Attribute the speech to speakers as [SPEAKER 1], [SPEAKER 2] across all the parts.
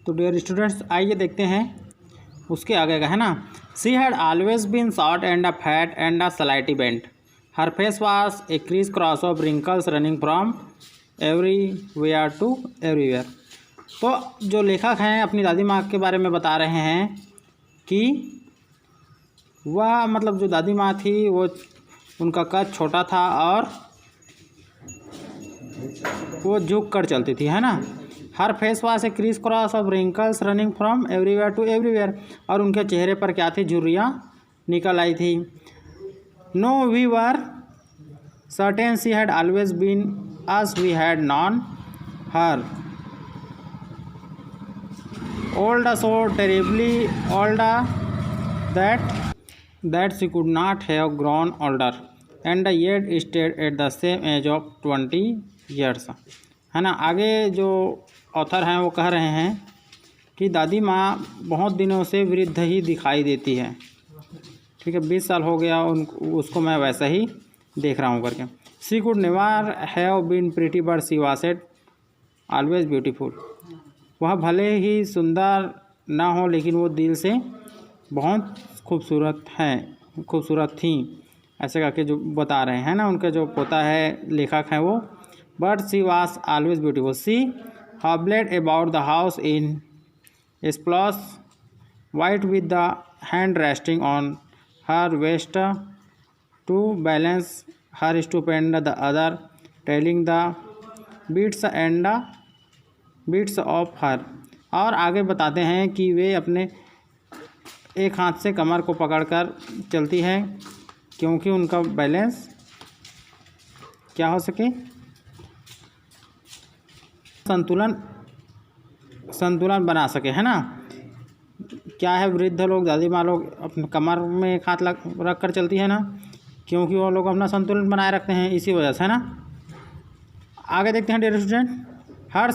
[SPEAKER 1] तो dear students आइए देखते हैं उसके आगे का है ना। She had always been short and a fat and a slightly bent, her face was a criss cross of wrinkles running from everywhere to everywhere. तो जो लेखक हैं अपनी दादी माँ के बारे में बता रहे हैं कि वह मतलब जो दादी माँ थी वो उनका कद छोटा था और वो झुक कर चलती थी, है ना। Her face was a criss cross of wrinkles running from everywhere to everywhere, और उनके चेहरे पर क्या थी, झुर्रियाँ निकल आई थी। No we were certain she had always been us we had known her old so terribly older that she could not have grown older and yet stayed at the same age of 20 years, है ना। आगे जो author हैं वो कह रहे हैं कि दादी माँ बहुत दिनों से वृद्ध ही दिखाई देती है, ठीक है, 20 साल हो गया उसको मैं वैसा ही देख रहा हूँ करके। She could never have been pretty but she was always beautiful, वह भले ही सुंदर ना हो लेकिन वो दिल से बहुत खूबसूरत थी, ऐसे करके जो बता रहे हैं ना। उनका जो पोता है लेखक है वो, but she was always beautiful, she hobbled about the house in spotless white with the hand resting on her waist to balance her stoop and the other telling the beads of her. और आगे बताते हैं कि वे अपने एक हाथ से कमर को पकड़कर चलती है क्योंकि उनका बैलेंस क्या हो सके, संतुलन बना सके, है ना। क्या है, वृद्ध लोग दादी माँ लोग अपने कमर में एक हाथ रख कर चलती है ना, क्योंकि वो लोग अपना संतुलन बनाए रखते हैं, इसी वजह से, है ना। आगे देखते हैं dear student. Her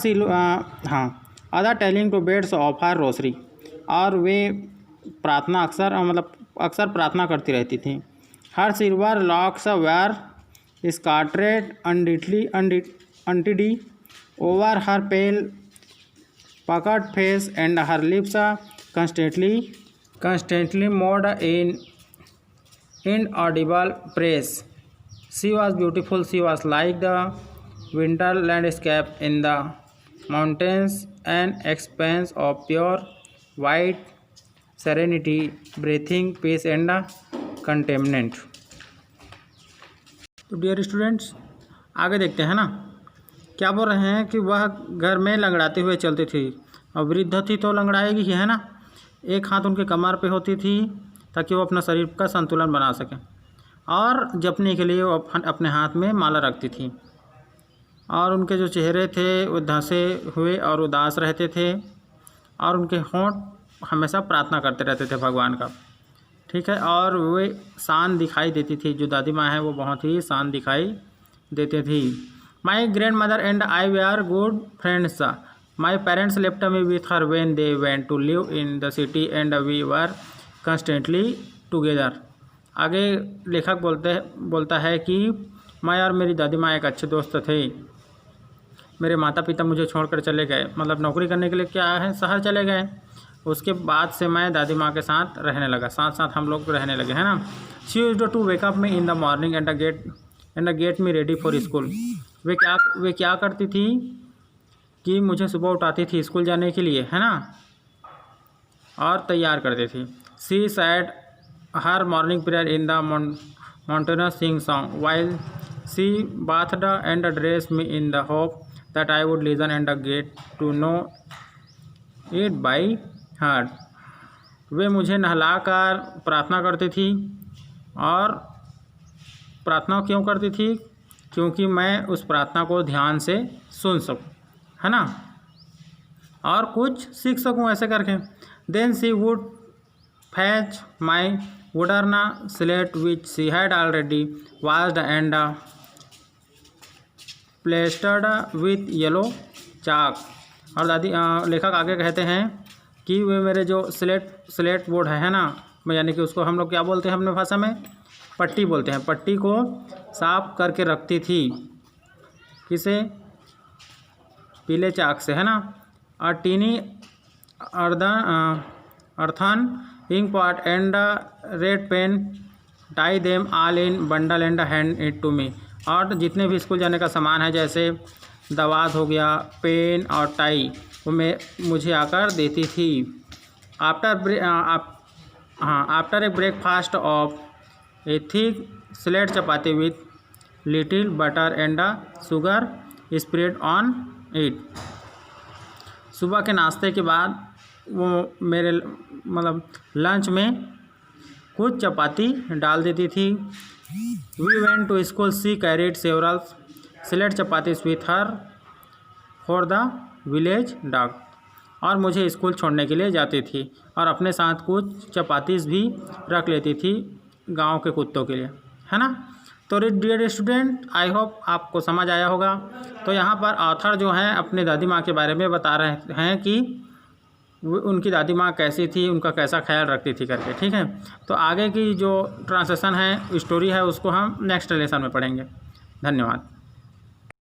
[SPEAKER 1] other telling to beads of her rosary, और वे प्रार्थना अक्सर प्रार्थना करती रहती थी। Her silver locks were scattered untidy over her pale puckered face and her lips constantly moved in inaudible praise. She was beautiful, she was like the winter landscape in the mountains, an expanse of pure white serenity, breathing peace and contentment. तो dear students आगे देखते हैं ना, क्या बोल रहे हैं कि वह घर में लंगड़ाते हुए चलती थी, और वृद्ध थी तो लंगड़ाएगी ही, है ना। एक हाथ उनके कमर पे होती थी ताकि वो अपना शरीर का संतुलन बना सके, और जपने के लिए वो अपने हाथ में माला रखती थी, और उनके जो चेहरे थे वो धंसे हुए और उदास रहते थे, और उनके होंठ हमेशा प्रार्थना करते रहते थे भगवान का, ठीक है। और वे शांत दिखाई देती थी, जो दादी माँ है वो बहुत ही शांत दिखाई देती थी। My grandmother and I we are good friends, my parents left me with her when they went to live in the city and we were constantly together. आगे लेखक बोलता है कि मैं और मेरी दादी माँ एक अच्छे दोस्त थे, मेरे माता पिता मुझे छोड़कर चले गए, मतलब नौकरी करने के लिए क्या है शहर चले गए, उसके बाद से मैं दादी माँ के साथ रहने लगा, साथ हम लोग रहने लगे, है ना। She used to wake up me in the morning and get me ready for school. वे क्या करती थी कि मुझे सुबह उठाती थी स्कूल जाने के लिए, है ना, और तैयार करती थी। She said her morning prayer in the mountainous sing song while she bathed and dressed me in the hope that I would listen and get to know it by heart. वे मुझे नहलाकर प्रार्थना करती थी, और प्रार्थना क्यों करती थी, क्योंकि मैं उस प्रार्थना को ध्यान से सुन सकूं, है ना, और कुछ सीख सकूं, ऐसे करके। Then she would fetch my wooden slate which she had already washed and plastered with yellow chalk। और दादी लेखक आगे कहते हैं कि वे मेरे जो स्लेट बोर्ड है ना, यानी कि उसको हम लोग क्या बोलते हैं अपने भाषा में, पट्टी बोलते हैं, पट्टी को साफ करके रखती थी, किसे, पीले चाक से, है ना। और tiny earthen ink pot and red pen, tie them all in bundle and hand it to me। और जितने भी स्कूल जाने का सामान है जैसे दवात हो गया, पेन और टाई, वो मुझे आकर देती थी। After a breakfast of A thick slate chapati with little butter and sugar spread on it. सुबह के नाश्ते के बाद वो मेरे लंच में कुछ चपाती डाल देती थी। We went to school, she carried several स्लेट chapatis with her for the village dog. और मुझे स्कूल छोड़ने के लिए जाती थी और अपने साथ कुछ चपातीज भी रख लेती थी गांव के कुत्तों के लिए, है ना। तो डियर स्टूडेंट, आई होप आपको समझ आया होगा। तो यहाँ पर ऑथर जो हैं अपने दादी माँ के बारे में बता रहे हैं कि उनकी दादी माँ कैसी थी, उनका कैसा ख्याल रखती थी करके, ठीक है। तो आगे की जो ट्रांसलेशन है, स्टोरी है, उसको हम नेक्स्ट लेसन में पढ़ेंगे। धन्यवाद।